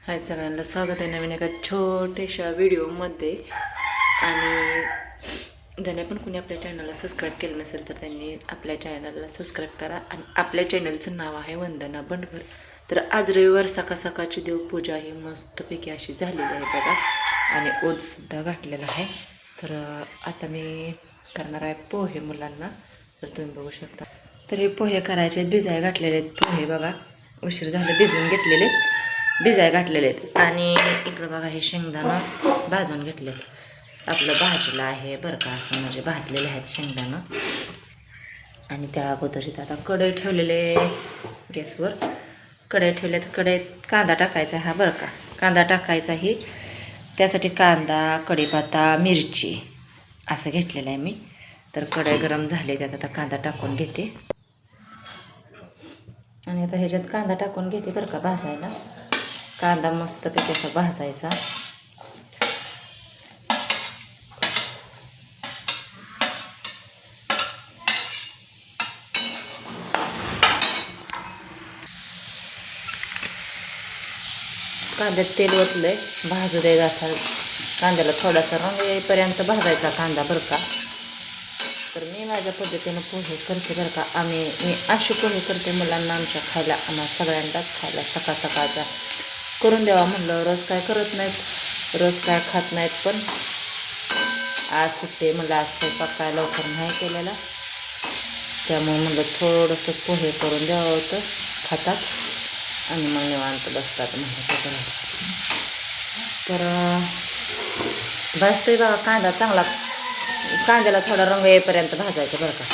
हाय सगळ्यांना स्वागत आहे नवीन एका छोट्याशा व्हिडिओमध्ये. आणि ज्याने पण कोणी आपल्या चॅनलला सबस्क्राईब केलं नसेल तर त्यांनी आपल्या चॅनलला सबस्क्राईब करा. आणि आपल्या चॅनलचं नाव आहे वंदना बंडगर. तर आज रविवार सकाळची देवपूजा ही मस्तपैकी अशी झालेली आहे बघा. आणि ओतसुद्धा घातलेला आहे. तर आता मी करणार आहे पोहे मुलांना. तर तुम्ही बघू शकता. तर हे पोहे करायचे भिजाय घातलेले आहेत पोहे बघा. उशीर झालं भिजवून घेतलेले भिजाय घातलेले आहेत. आणि इकडं बघा हे शेंगदाणं भाजून घेतले आपलं भाजलं आहे बरं का. असं म्हणजे भाजलेले आहेत शेंगदाणं. आणि त्या अगोदर इथं आता कढई ठेवलेले गॅसवर. कढई ठेवले तर कढईत कांदा टाकायचा हा बरं का. कांदा टाकायचा ही त्यासाठी कांदा कढीपत्ता मिरची असं घेतलेलं आहे मी. तर कढई गरम झाली त्यात आता कांदा टाकून घेते. आणि आता ह्याच्यात कांदा टाकून घेते बरं का भाजायला. कांदा मस्तपैकी असा भाजायचा. कांद्यात तेल ओतलंय भाजू द्यायचा असा. कांद्याला थोडासा रंग येईपर्यंत भाजायचा कांदा बरं का. तर मी माझ्या पद्धतीनं पोहे करते बरं का. मी अशी पोहे करते मुलांना आमच्या खायला. आम्हाला सगळ्यांनाच खायला सकाळचा करून द्यावा म्हणलं. रोज काय करत नाहीत, रोज काय खात नाहीत. पण आज सुट्टे म्हणलं आज स्वयंपाक काय लवकर नाही केलेला. त्यामुळे म्हणलं थोडंसं पोहे करून द्यावं होतं. खातात आणि मग निवांत बसतात म्हणलं ते. तर भाजतोय बघा कांदा चांगला. कांद्याला थोडा रंग येईपर्यंत भाजायचं बरं का.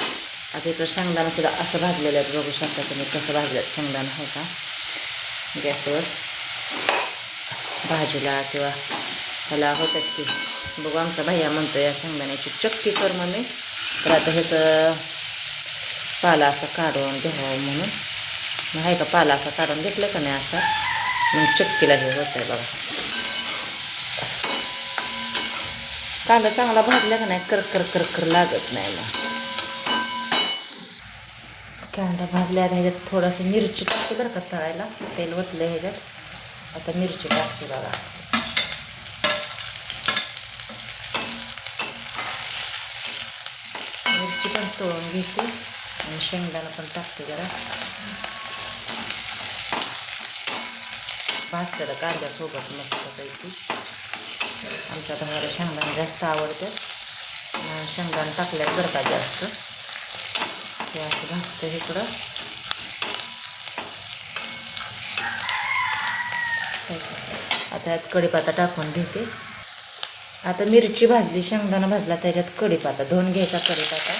आता इकडं शेंगदाणं सुद्धा असं भाजलेलं आहेत बघू शकता तुम्ही कसं भाजलं शेंगदाणं आहे का. गॅसवर भाजीला किंवा त्याला होतात की बघू आमचा भैया म्हणतो या शेंगदाण्याची चक्की कर म्हणून. तर आता ह्याचं पाला असं काढून घ्यावं म्हणून. मग आहे का पाला असा काढून घेतलं का नाही असा मग चक्कीला हे होत आहे बघा. कांदा चांगला भाजला का नाही कर लागत नाही. मग कांदा भाजल्या आता ह्याच्यात थोडंसं मिरची टाकते बरं का तळायला. तेल ओतलं ह्याच्यात. आता मिरची टाकते बघा. मिरची पण तळून घेते आणि शेंगदाणा पण टाकते जरा. भाजलेलं कांद्यासोबत मस्तपैकी. आमच्या भावाला शेंगदाणा जास्त आवडतं. शेंगदाणा टाकल्यात बरं का जास्त. ते असं भाजतं इकडं. आता यात कढीपत्ता टाकून घेते. आता मिरची भाजली शेंगदाणा भाजला त्याच्यात कढीपत्ता धुवून घ्यायचा. कढीपत्ता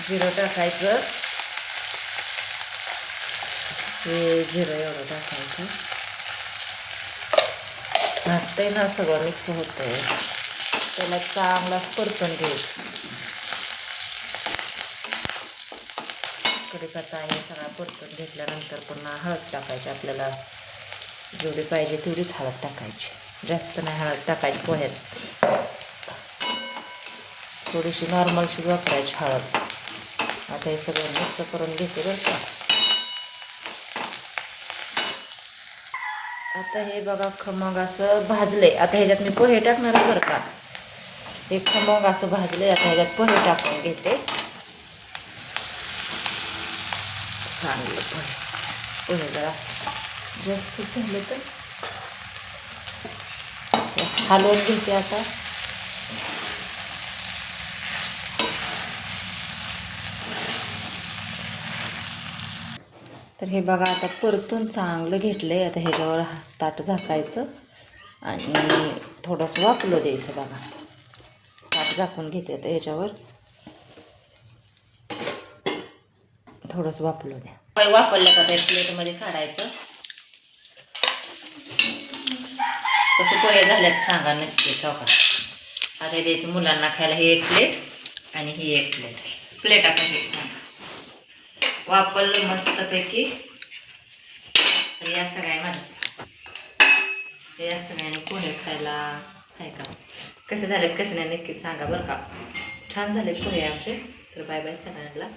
जिरं टाकायचं. हे जिरं एवढं टाकायचं. भाजतंय ना सगळं मिक्स होतंय. त्याला चांगलाच परतून घ्यायचं. कढीपत्ता हे सगळा परतून घेतल्यानंतर पुन्हा हळद टाकायची. आपल्याला जेवढी पाहिजे तेवढीच हळद टाकायची. जास्त नाही हळद टाकायची पोह्यात. थोडीशी नॉर्मलशीच वापरायची हळद. आता हे सगळं मिक्स करून घेते बरं का. आता हे बघा खमंग असं भाजले. आता ह्याच्यात मी पोहे टाकणार आहे बरं का. हे खमंग असं भाजले. आता ह्याच्यात पोहे टाकून घेते. चांगलं पोहे जरा जास्त झालं तर हलवून घेते आता. तर हे बघा आता परतून चांगलं घेतलंय. आता ह्याच्यावर ताट झाकायचं आणि थोडंसं वाफलं द्यायचं बघा. ताट झाकून घेते आता ह्याच्यावर. थोडंसं वाफलं द्या. वापरलं का त्या प्लेटमध्ये काढायचं. कसं पोहे झाल्यात सांगा नक्की चौका. आता द्यायचं मुलांना खायला. ही एक प्लेट आणि ही एक प्लेट. प्लेट आता हे सांगा वापरलं मस्तपैकी. तर या सगळ्यांनी पोहे खायला आहे का. कसे झालेत कसे नाही नक्की सांगा बरं का. छान झालेत पोहे आमचे. तर बाय बाय सगळ्यांना.